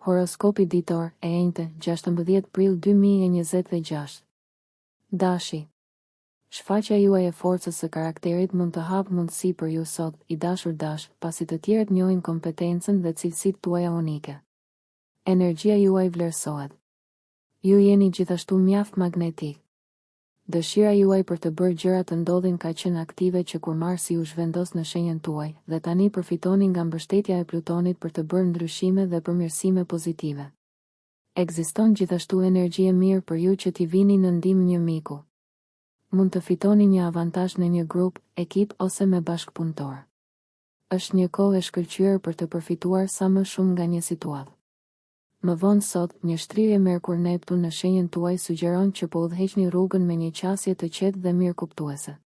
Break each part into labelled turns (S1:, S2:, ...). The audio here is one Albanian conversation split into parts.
S1: Horoskopi ditor e enjte 16 prill 2026. Dashi. Shfaqja juaj e forcës së karakterit mund të hap mundësi për ju sot, i dashur dash, pasi të tjerët njohin kompetencën dhe cilësitë tuaja unike. Energjia juaj vlerësohet. Ju jeni gjithashtu mjaft magnetik. Dëshira juaj për të bërë gjëra të ndodhin ka qenë aktive që kur Marsi u zhvendos në shenjën tuaj, dhe tani përfitoni nga mbështetja e Plutonit për të bërë ndryshime dhe përmirësime pozitive. Ekziston gjithashtu energji e mirë për ju që t'i vini në ndihmë një miku. Mund të fitoni një avantazh në një grup, ekip ose me bashkëpunëtor. Është një kohë e shkëlqyer për të përfituar sa më shumë nga një situatë. Më vonë sot, një shtrirje Merkur-Neptun në shenjën tuaj sugjeron që po udhëheqni rrugën me një qasje të qetë dhe mirë kuptuese.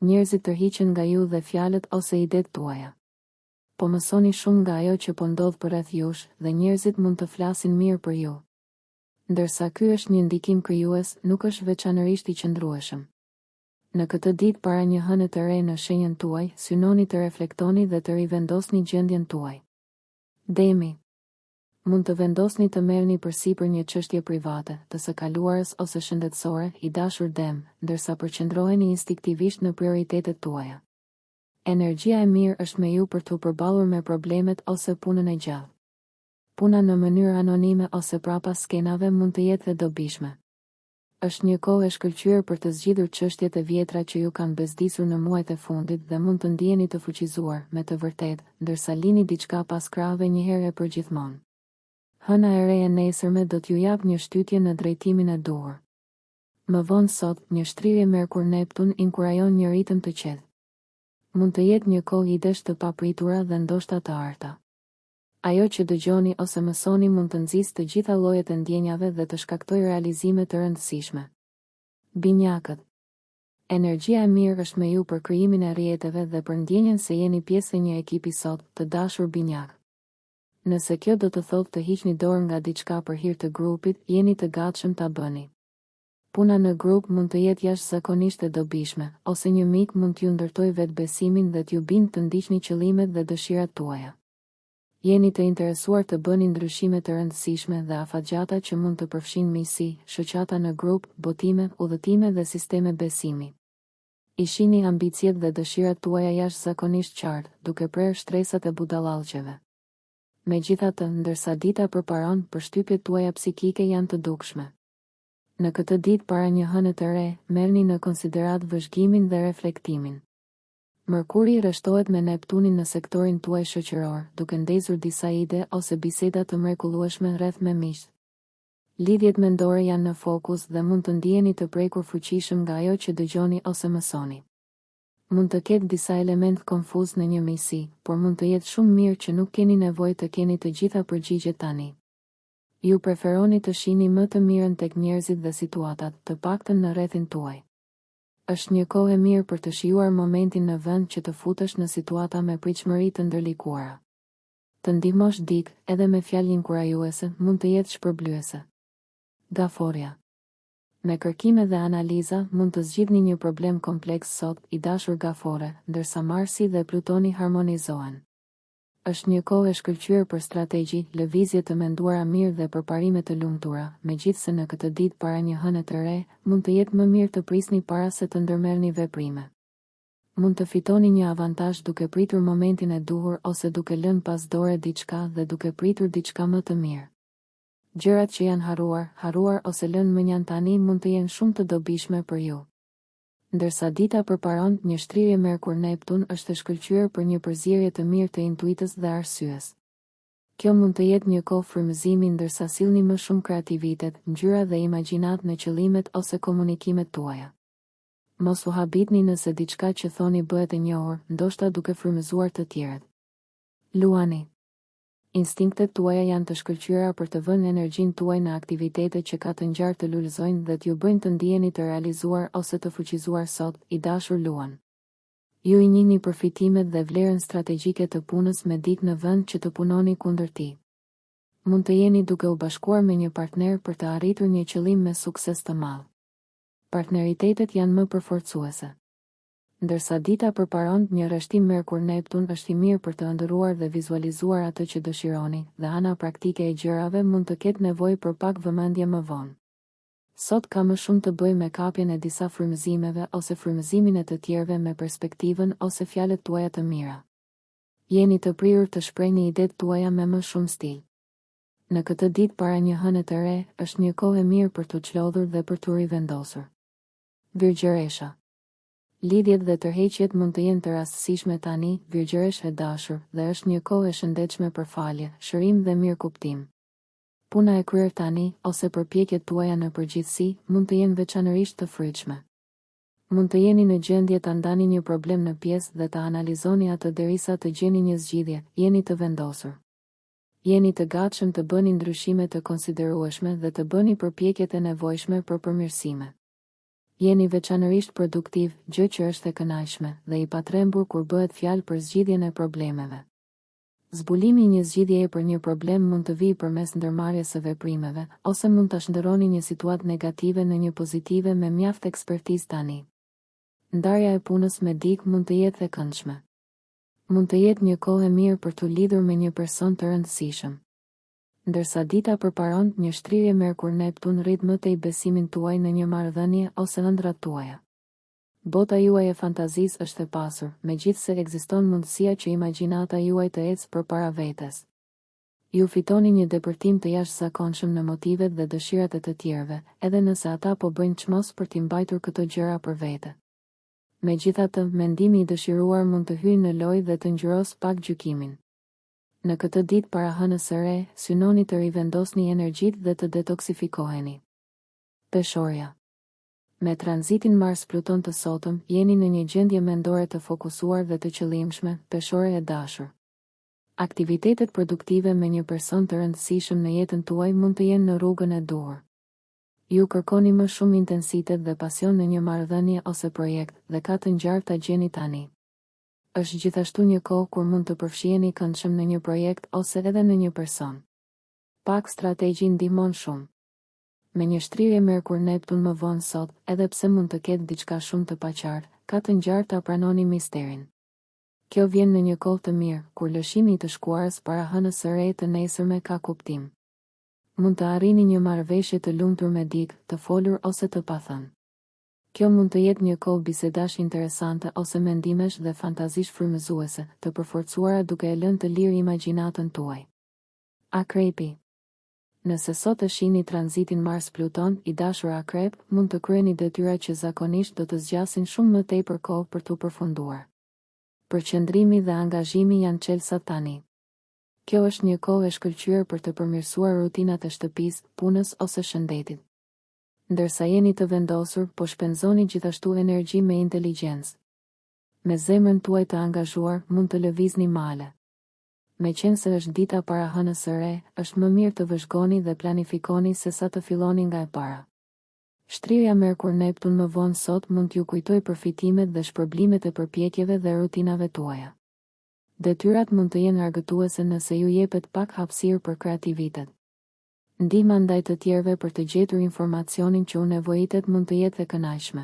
S1: Njerëzit tërhiqen nga ju dhe fjalët ose idetë tuaja. Po mësoni shumë nga ajo që po ndodh përreth jush dhe njerëzit mund të flasin mirë për ju. Ndërsa ky është një ndikim krijues, nuk është veçanërisht i qëndrueshëm. Në këtë ditë para një hëne të re në shenjën tuaj, synoni të reflektoni dhe të rivendosni gjendjen tuaj. Demi. Mund të vendosni të merrni përsipër një çështje private, të së kaluarës ose shëndetësore, i dashur Dem, ndërsa përqendroheni instinktivisht në prioritetet tuaja. Energjia e mirë është me ju për të përballur me problemet ose punën e gjallë. Puna në mënyrë anonime ose brapa skenave mund të jetë dhe dobishme. Është një kohë e shkëlqyer për të zgjidhur çështjet e vjetra që ju kanë bezdisur në muajt e fundit dhe mund të ndiheni të fuqizuar, me të vërtetë, ndërsa lini diçka pas krahave një herë e përgjithmonë. Hëna e re e nesërme do t'ju jap një shtytje në drejtimin e duhur. Më vonë sot, një shtrirje Merkur-Neptun inkurajon një ritëm të qetë. Mund të jetë një kohë idesh të papritura dhe ndoshta të arta. Ajo që dëgjoni ose mësoni mund të nxjisë të gjitha llojet e ndjenjave dhe të shkaktojë realizime të rëndësishme. Binjakët. Energjia e mirë është me ju për krijimin e rrjeteve dhe për ndjenjen se jeni pjesë e një ekipi sot, të dashur binjak. Nëse kjo do të thotë të hiqni dorë nga diçka për hir të grupit, jeni të gatshëm ta bëni. Puna në grup mund të jetë jashtëzakonisht e dobishme, ose një mik mund t'ju ndërtojë vetbesimin dhe t'ju bindë të ndiqni qëllimet dhe dëshirat tuaja. Jeni të interesuar të bëni ndryshime të rëndësishme dhe afatgjata që mund të përfshin miqësi, shoqata në grup, botime, udhëtime dhe sisteme besimi. I shihni ambicjet dhe dëshirat tuaja jashtëzakonisht qartë, duke prerë shtresat e budallallqeve. Megjithatë, ndërsa dita përparon, përshtypjet tuaja psikike janë të dukshme. Në këtë ditë para një hëne të re, merrni në konsiderat vëzhgimin dhe reflektimin. Mërkuri rreshtohet me Neptunin në sektorin tuaj shoqëror, duke ndezur disa ide ose biseda të mrekullueshme rreth me miq. Lidhjet mendore janë në fokus dhe mund të ndiheni të prekur fuqishëm nga ajo që dëgjoni ose mësoni. Mund të ketë disa element konfuz në një miqësi, por mund të jetë shumë mirë që nuk keni nevojë të keni të gjitha përgjigjet tani. Ju preferoni të shihni më të mirën tek njerëzit dhe situatat, të paktën në rrethin tuaj. Është një kohë e mirë për të shijuar momentin në vend që të futesh në situata me pritshmëri të ndërlikuara. Të ndihmosh dik, edhe me fjalë inkurajuese, mund të jetë shpërblyese. Gaforja. Me kërkime dhe analiza, mund të zgjidhni një problem kompleks sot, i dashur gafore, ndërsa Marsi dhe Plutoni harmonizohen. Është një kohë e shkëlqyer për strategji, lëvizje të menduara mirë dhe përparime të lumtura, megjithse në këtë ditë para një hëne të re, mund të jetë më mirë të prisni para se të ndërmerrni veprime. Mund të fitoni një avantazh duke pritur momentin e duhur ose duke lënë pas dore diçka dhe duke pritur diçka më të mirë. Gjërat që janë haruar ose lënë mënjan tani mund të jenë shumë të dobishme për ju. Ndërsa dita përparon, një shtrirje Merkur-Neptun është e shkëlqyer për një përzierje të mirë të intuitës dhe arsyes. Kjo mund të jetë një kohë frymëzimi ndërsa sillni më shumë kreativitet, ngjyra dhe imagjinat në qëllimet ose komunikimet tuaja. Mos u habitni nëse diçka që thoni bëhet e njohur, ndoshta duke frymëzuar të tjerët. Luani. Instinktet tuaja janë të shkëlqyera për të vënë energjinë tuaj në aktivitete që ka të ngjarë të lulëzojnë dhe t'ju bëjnë të ndiheni të realizuar ose të fuqizuar sot, i dashur Luan. Ju i njihni përfitimet dhe vlerën strategjike të punës me dikë në vend që të punoni kundër tij. Mund të jeni duke u bashkuar me një partner për të arritur një qëllim me sukses të madh. Partneritetet janë më përforcuese. Ndërsa dita përparon një rreshtim Merkur-Neptun është i mirë për të ëndërruar dhe vizualizuar atë që dëshironi, dhe ana praktike e gjërave mund të ketë nevojë për pak vëmendje më vonë. Sot ka më shumë të bëjë me kapjen e disa frymëzimeve ose frymëzimin e të tjerëve me perspektivën ose fjalët tuaja të mira. Jeni të prirur të shprehni idetë tuaja me më shumë stil. Në këtë ditë para një hëne të re, është një kohë e mirë për të çlodhur dhe për të rivendosur. Virgjëresha. Lidhjet dhe tërheqjet mund të jenë të rastësishme tani, virgjëresh e dashur, dhe është një kohë e shëndetshme për falje, shërim dhe mirëkuptim. Puna e kryer tani, ose përpjekjet tuaja në përgjithësi, mund të jenë veçanërisht të frytshme. Mund të jeni në gjendje ta ndani një problem në pjesë dhe ta analizoni atë derisa të gjeni një zgjidhje, jeni të vendosur. Jeni të gatshëm të bëni ndryshime të konsiderueshme dhe të bëni përpjekjet e nevojshme për përmirësime. Jeni veçanërisht produktiv, gjë që është e kënaqshme, dhe i patrembur kur bëhet fjalë për zgjidhjen e problemeve. Zbulimi i një zgjidhjeje për një problem mund të vijë përmes ndërmarrjes së veprimeve, ose mund ta shndërroni një situatë negative në një pozitive me mjaft ekspertizë tani. Ndarja e punës me dikë mund të jetë e këndshme. Mund të jetë një kohë e mirë për të lidhur me një person të rëndësishëm. Ndërsa dita përparon një shtrirje Merkur-Neptun rrit më tej besimin tuaj në një marrëdhënie ose ëndrat tuaja. Bota juaj e fantazisë është e pasur, megjithse ekziston mundësia që imagjinata juaj të ecë përpara vetes. Ju fitoni një depërtim të jashtëzakonshëm në motivet dhe dëshirat e të tjerëve, edhe nëse ata po bëjnë çmos për t'i mbajtur këto gjëra për vete. Megjithatë, mendimi i dëshiruar mund të hyjë në lojë dhe të ngjyros pak gjykimin. Në këtë ditë para hënës së re, synoni të rivendosni energjitë dhe të detoksifikoheni. Peshorja. Me tranzitin Mars-Pluton të sotëm, jeni në një gjendje mendore të fokusuar dhe të qëllimshme, peshore e dashur. Aktivitetet produktive me një person të rëndësishëm në jetën tuaj mund të jenë në rrugën e duhur. Ju kërkoni më shumë intensitet dhe pasion në një marrëdhënie ose projekt, dhe ka të ngjarë ta gjeni tani. Është gjithashtu një kohë kur mund të përfshiheni këndshëm në një projekt ose edhe në një person. Pak strategji ndihmon shumë. Me një shtrirje Merkur-Neptun më vonë sot, edhe pse mund të ketë diçka shumë të paqartë, ka të ngjarë ta pranoni misterin. Kjo vjen në një kohë të mirë, kur lëshimi i të shkuarës para hënës së re të nesërme ka kuptim. Mund të arrini një marrëveshje të lumtur me dikë, të folur ose të pathënë. Kjo mund të jetë një kohë bisedash interesante ose mendimesh dhe fantazish frymëzuese, të përforcuara duke e lënë të lirë imagjinatën tuaj. Akrepi. Nëse sot e shihni tranzitin Mars-Pluton, i dashur Akrep, mund të kryeni detyra që zakonisht do të zgjasin shumë më tepër kohë për t'u përfunduar. Përqendrimi dhe angazhimi janë çelësa tani. Kjo është një kohë e shkëlqyer për të përmirësuar rutinat e shtëpisë, punës ose shëndetit. Ndërsa jeni të vendosur, po shpenzoni gjithashtu energji me inteligjencë. Me zemrën tuaj të angazhuar, mund të lëvizni male. Meqense është dita para hënës së re, është më mirë të vëzhgoni dhe planifikoni se sa të filloni nga e para. Shtrirja Merkur-Neptun më vonë sot mund t'ju kujtoj përfitimet dhe shpërblimet e përpjekjeve dhe rutinave tuaja. Detyrat mund të jenë argëtuese nëse ju jepet pak hapësirë për kreativitet. Ndihma ndaj të tjerëve për të gjetur informacionin që u nevojitet mund të jetë e kënaqshme.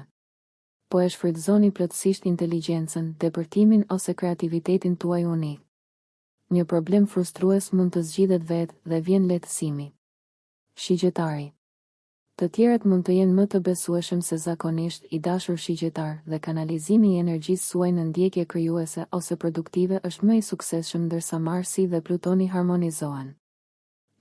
S1: Po e shfrytëzoni plotësisht inteligjencën, depërtimin ose kreativitetin tuaj unik. Një problem frustrues mund të zgjidhet vetë dhe vjen lehtësimi. Shigjetari. Të tjerët mund të jenë më të besueshëm se zakonisht, i dashur shigjetar, dhe kanalizimi i energjisë suaj në ndjekje krijuese ose produktive është më i suksesshëm ndërsa Marsi dhe Plutoni harmonizohen.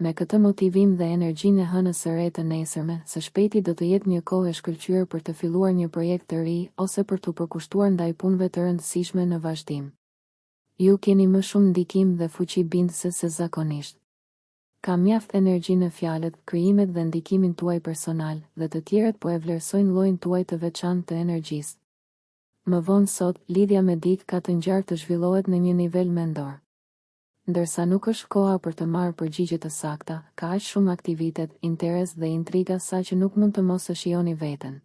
S1: Me këtë motivim dhe energjinë e hënës së re të nesërme, së shpejti do të jetë një kohë e shkëlqyer për të filluar një projekt të ri ose për t'u përkushtuar ndaj punëve të rëndësishme në vazhdim. Ju keni më shumë ndikim dhe fuqi bindëse se zakonisht. Ka mjaft energji në fjalët, krijimet dhe ndikimin tuaj personal, dhe të tjerët po e vlerësojnë llojin tuaj të veçantë të energjisë. Më vonë sot, lidhja me dikë ka të ngjarë të zhvillohet në një nivel mendor. Ndërsa nuk është koha për të marrë përgjigje të sakta, ka aq shumë aktivitet, interes dhe intriga sa që nuk mund të mos e shijoni veten.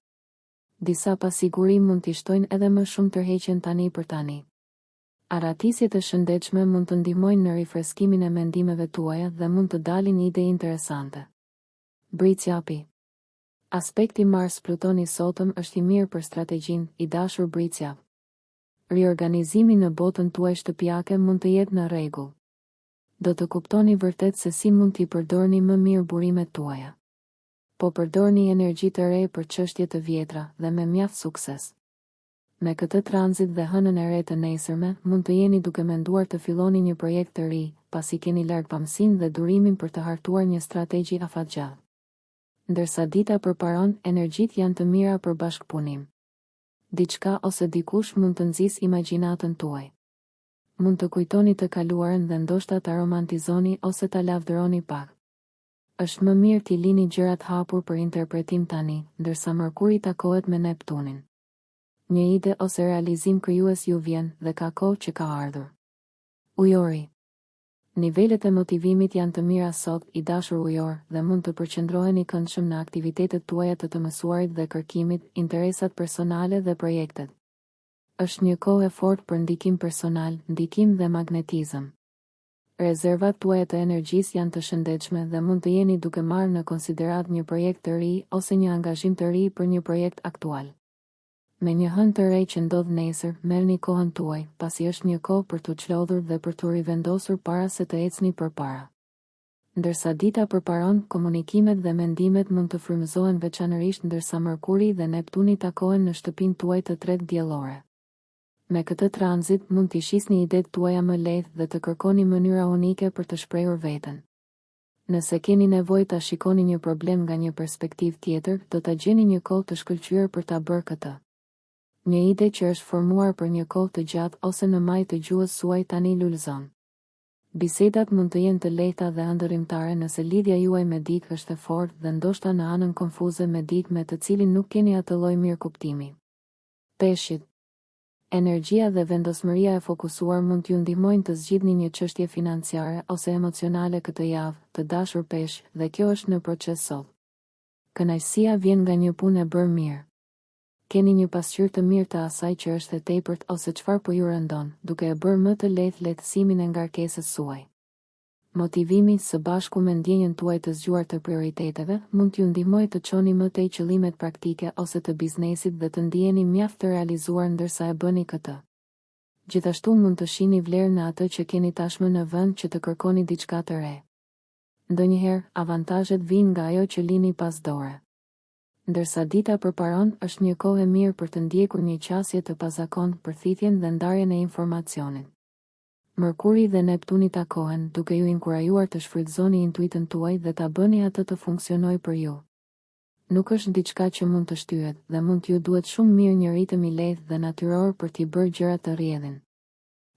S1: Disa pasiguri mund t'i shtojnë edhe më shumë tërheqjen tani për tani. Aratisjet e shëndetshme mund të ndihmojnë në rifreskimin e mendimeve tuaja dhe mund të dalin ide interesante. Bricjapi. Aspekti Mars-Plutoni sotëm është i mirë për strategjinë, i dashur Bricjap. Riorganizimi në botën tuaj shtëpiake mund të jetë në rregull. Do të kuptoni vërtet se si mund t'i përdorni më mirë burimet tuaja. Po përdorni energji të re për çështje të vjetra dhe me mjaft sukses. Me këtë tranzit dhe hënën e re të nesërme, mund të jeni duke menduar të filloni një projekt të ri, pasi keni larg pamësinë dhe durimin për të hartuar një strategji afatgjatë. Ndërsa dita përparon, energjitë janë të mira për bashkëpunim. Diçka ose dikush mund të nxjisë imagjinatën tuaj. Mund të kujtoni të kaluarën dhe ndoshta ta romantizoni ose ta lavdëroni pak. Është më mirë t'i lini gjërat hapur për interpretim tani, ndërsa Mërkuri takohet me Neptunin. Një ide ose realizim krijues ju vjen dhe ka kohë që ka ardhur. Ujori. Nivelet e motivimit janë të mira sot, i dashur ujor, dhe mund të përqendroheni këndshëm në aktivitetet tuaja të mësuarit dhe kërkimit, interesat personale dhe projektet. Është një kohë e fortë për ndikim personal, ndikim dhe magnetizëm. Rezervat tuaja të energjisë janë të shëndetshme dhe mund të jeni duke marrë në konsiderat një projekt të ri ose një angazhim të ri për një projekt aktual. Me një hënë të re që ndodh nesër, merrni kohën tuaj, pasi është një kohë për t'u çlodhur dhe për t'u rivendosur para se të ecni përpara. Ndërsa dita përparon, komunikimet dhe mendimet mund të frymëzohen veçanërisht ndërsa Mërkuri dhe Neptuni takohen në shtëpinë tuaj të tretë diellore. Me këtë tranzit mund t'i shisni idetë tuaja më lehtë dhe të kërkoni mënyra unike për të shprehur veten. Nëse keni nevojë ta shikoni një problem nga një perspektivë tjetër, do ta gjeni një kohë të shkëlqyer për ta bërë këtë. Një ide që është formuar për një kohë të gjatë ose në maj të gjuhës suaj tani lulëzon. Bisedat mund të jenë të lehta dhe ëndërrimtare nëse lidhja juaj me dikë është e fortë dhe ndoshta në anën konfuze me dikë me të cilin nuk keni atë lloj mirëkuptimi. Peshqit. Energjia dhe vendosmëria e fokusuar mund t'ju ndihmojnë të zgjidhni një çështje financiare ose emocionale këtë javë, të dashur peshq, dhe kjo është në proces sot. Kënaqësia vjen nga një punë e bërë mirë. Keni një pasqyrë të mirë të asaj që është e tepërt ose çfarë po ju rëndon, duke e bërë më të lehtë lehtësimin e ngarkesës suaj. Motivimi së bashku me ndjenjën tuaj të zgjuar të prioriteteve mund t'ju ndihmojë të çoni më tej qëllimet praktike ose të biznesit dhe të ndiheni mjaft të realizuar ndërsa e bëni këtë. Gjithashtu mund të shihni vlerën në atë që keni tashmë në vend që të kërkoni diçka të re. Ndonjëherë, avantazhet vijnë nga ajo që lini pas dore. Ndërsa dita përparon, është një kohë e mirë për të ndjekur një qasje të pazakontë për thithjen dhe ndarjen e informacionit. Mërkuri dhe Neptuni takohen, duke ju inkurajuar të shfrytëzoni intuitën tuaj dhe ta bëni atë të funksionojë për ju. Nuk është diçka që mund të shtyhet dhe mund t'ju duhet shumë mirë një ritëm i lehtë dhe natyror për t'i bërë gjërat të rrjedhin.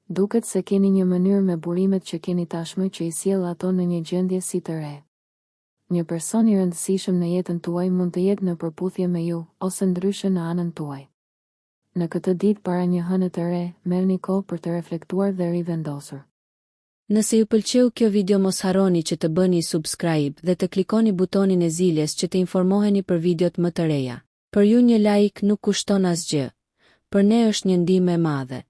S1: Duket se keni një mënyrë me burimet që keni tashmë që i sjell ato në një gjendje si të re. Një person i rëndësishëm në jetën tuaj mund të jetë në përputhje me ju, ose ndryshe në anën tuaj. Në këtë ditë para një hëne të re, merrni kohë për të reflektuar dhe rivendosur.
S2: Nëse ju pëlqeu kjo video mos harroni që të bëni subscribe dhe të klikoni butonin e ziljes që të informoheni për videot më të reja. Për ju një like nuk kushton asgjë. Për ne është një ndihmë e madhe.